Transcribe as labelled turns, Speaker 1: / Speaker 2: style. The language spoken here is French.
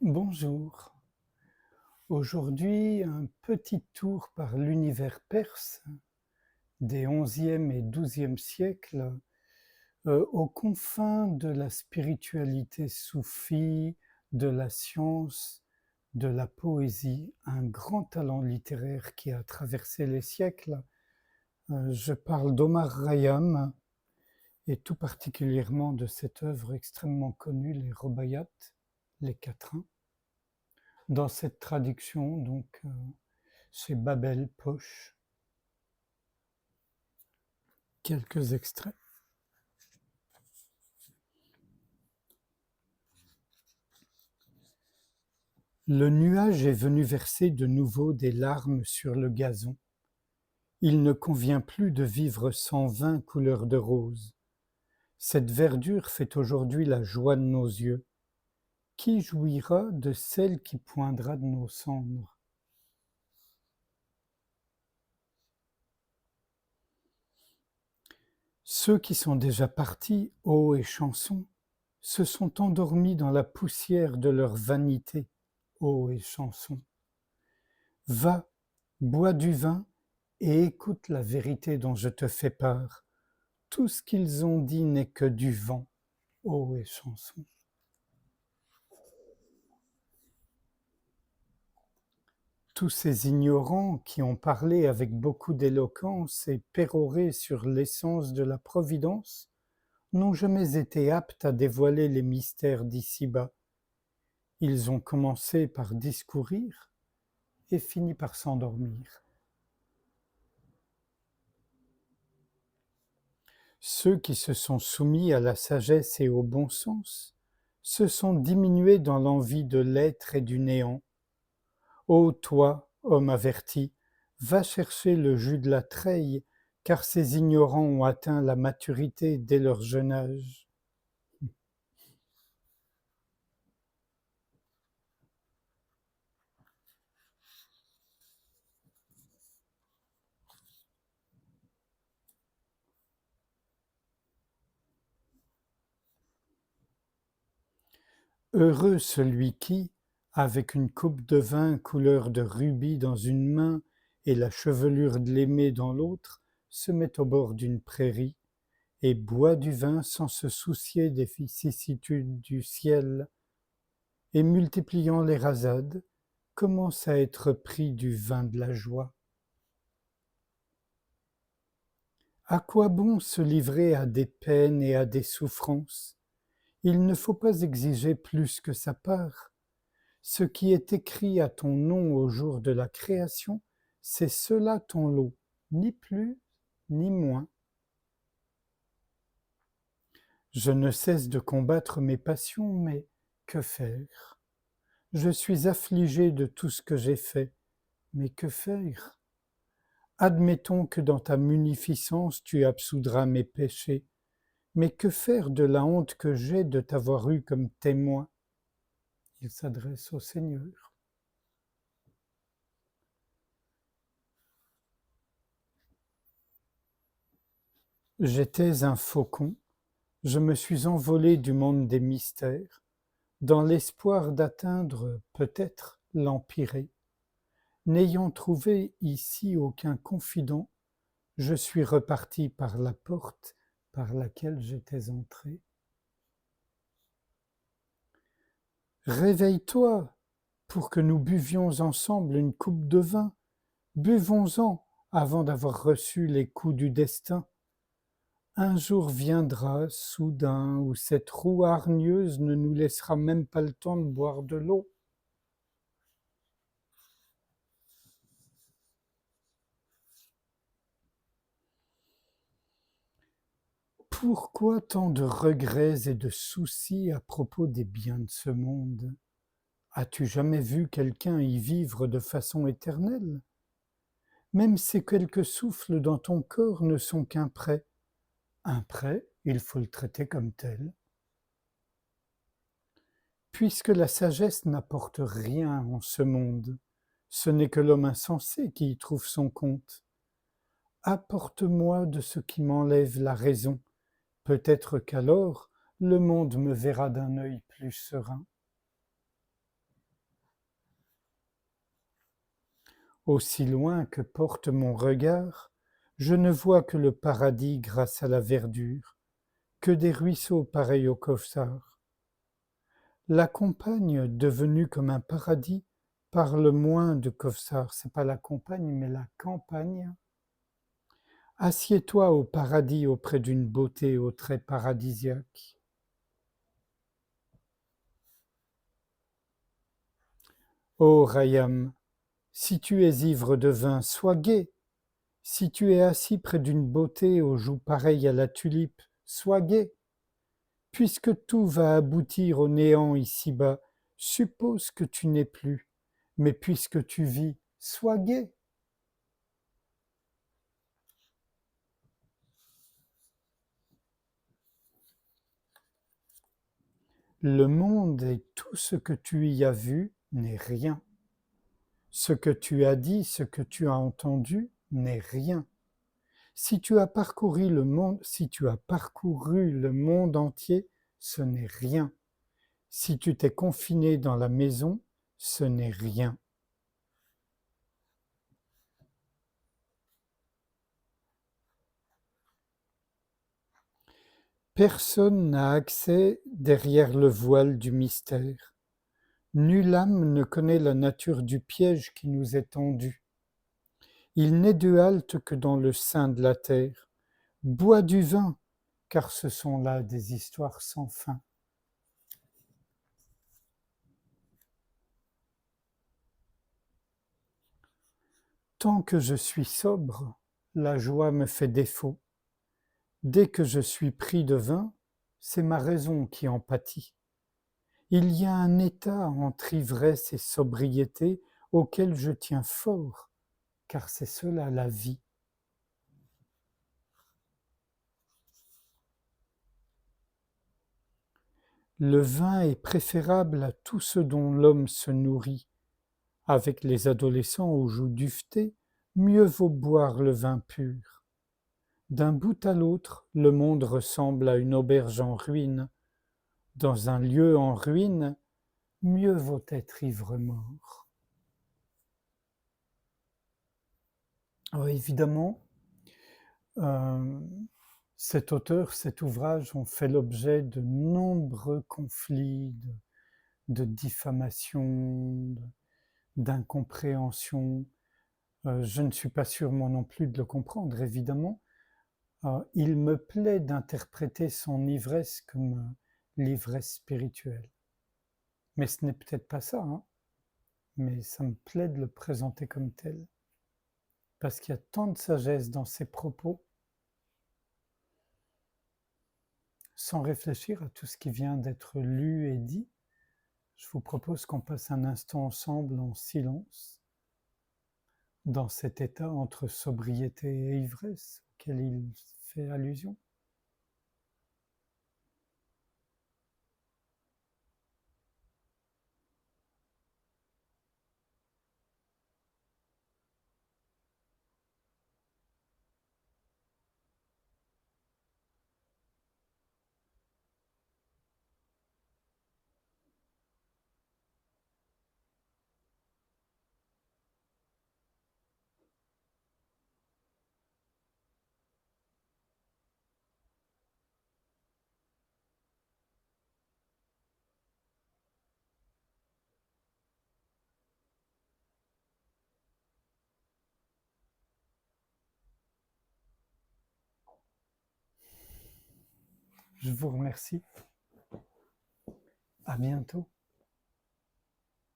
Speaker 1: Bonjour. Aujourd'hui, un petit tour par l'univers perse des XIe et XIIe siècles, aux confins de la spiritualité soufie, de la science, de la poésie, un grand talent littéraire qui a traversé les siècles. Je parle d'Omar Khayyam et tout particulièrement de cette œuvre extrêmement connue, les Rubaiyat, les quatrains. Dans cette traduction, donc, chez Babel Poche, quelques extraits. Le nuage est venu verser de nouveau des larmes sur le gazon. Il ne convient plus de vivre sans 20 couleurs de rose. Cette verdure fait aujourd'hui la joie de nos yeux. Qui jouira de celle qui poindra de nos cendres? Ceux qui sont déjà partis, eau et chansons, se sont endormis dans la poussière de leur vanité, eau et chansons. Va, bois du vin et écoute la vérité dont je te fais part. Tout ce qu'ils ont dit n'est que du vent, eau et chansons. Tous ces ignorants qui ont parlé avec beaucoup d'éloquence et péroré sur l'essence de la providence n'ont jamais été aptes à dévoiler les mystères d'ici-bas. Ils ont commencé par discourir et fini par s'endormir. Ceux qui se sont soumis à la sagesse et au bon sens se sont diminués dans l'envie de l'être et du néant. Ô toi, homme averti, va chercher le jus de la treille, car ces ignorants ont atteint la maturité dès leur jeune âge. Heureux celui qui, avec une coupe de vin couleur de rubis dans une main et la chevelure de l'aimé dans l'autre, se met au bord d'une prairie et boit du vin sans se soucier des vicissitudes du ciel, et multipliant les rasades, commence à être pris du vin de la joie. À quoi bon se livrer à des peines et à des souffrances? Il ne faut pas exiger plus que sa part. Ce qui est écrit à ton nom au jour de la création, c'est cela ton lot, ni plus ni moins. Je ne cesse de combattre mes passions, mais que faire? Je suis affligé de tout ce que j'ai fait, mais que faire? Admettons que dans ta munificence tu absoudras mes péchés, mais que faire de la honte que j'ai de t'avoir eu comme témoin? Il s'adresse au Seigneur. J'étais un faucon, je me suis envolé du monde des mystères, dans l'espoir d'atteindre, peut-être, l'empyrée. N'ayant trouvé ici aucun confident, je suis reparti par la porte par laquelle j'étais entré. Réveille-toi, pour que nous buvions ensemble une coupe de vin. Buvons-en avant d'avoir reçu les coups du destin. Un jour viendra, soudain, où cette roue hargneuse ne nous laissera même pas le temps de boire de l'eau. Pourquoi tant de regrets et de soucis à propos des biens de ce monde? As-tu jamais vu quelqu'un y vivre de façon éternelle? Même ces quelques souffles dans ton corps ne sont qu'un prêt. Un prêt, il faut le traiter comme tel. Puisque la sagesse n'apporte rien en ce monde, ce n'est que l'homme insensé qui y trouve son compte. Apporte-moi de ce qui m'enlève la raison, peut-être qu'alors le monde me verra d'un œil plus serein. Aussi loin que porte mon regard, je ne vois que le paradis grâce à la verdure, que des ruisseaux pareils au Kawsar. La campagne, devenue comme un paradis, parle moins de Kawsar. C'est pas la campagne, mais la campagne. Assieds-toi au paradis auprès d'une beauté aux traits paradisiaques. Ô Rayam, si tu es ivre de vin, sois gai. Si tu es assis près d'une beauté aux joues pareilles à la tulipe, sois gai. Puisque tout va aboutir au néant ici-bas, suppose que tu n'es plus. Mais puisque tu vis, sois gai. Le monde et tout ce que tu y as vu n'est rien. Ce que tu as dit, ce que tu as entendu n'est rien. Si tu as parcouru le monde, si tu as parcouru le monde entier, ce n'est rien. Si tu t'es confiné dans la maison, ce n'est rien. Personne n'a accès derrière le voile du mystère. Nulle âme ne connaît la nature du piège qui nous est tendu. Il n'est de halte que dans le sein de la terre. Bois du vin, car ce sont là des histoires sans fin. Tant que je suis sobre, la joie me fait défaut. Dès que je suis pris de vin, c'est ma raison qui en pâtit. Il y a un état entre ivresse et sobriété auquel je tiens fort, car c'est cela la vie. Le vin est préférable à tout ce dont l'homme se nourrit. Avec les adolescents aux joues duvetées, mieux vaut boire le vin pur. D'un bout à l'autre, le monde ressemble à une auberge en ruine. Dans un lieu en ruine, mieux vaut être ivre-mort. Alors évidemment, euh, cet auteur, cet ouvrage ont fait l'objet de nombreux conflits, de diffamation, d'incompréhension. Je ne suis pas sûr moi non plus de le comprendre, évidemment. Il me plaît d'interpréter son ivresse comme l'ivresse spirituelle. Mais ce n'est peut-être pas ça, hein, mais ça me plaît de le présenter comme tel. Parce qu'il y a tant de sagesse dans ses propos, sans réfléchir à tout ce qui vient d'être lu et dit. Je vous propose qu'on passe un instant ensemble en silence, dans cet état entre sobriété et ivresse auquel il fait allusion. Je vous remercie. À bientôt.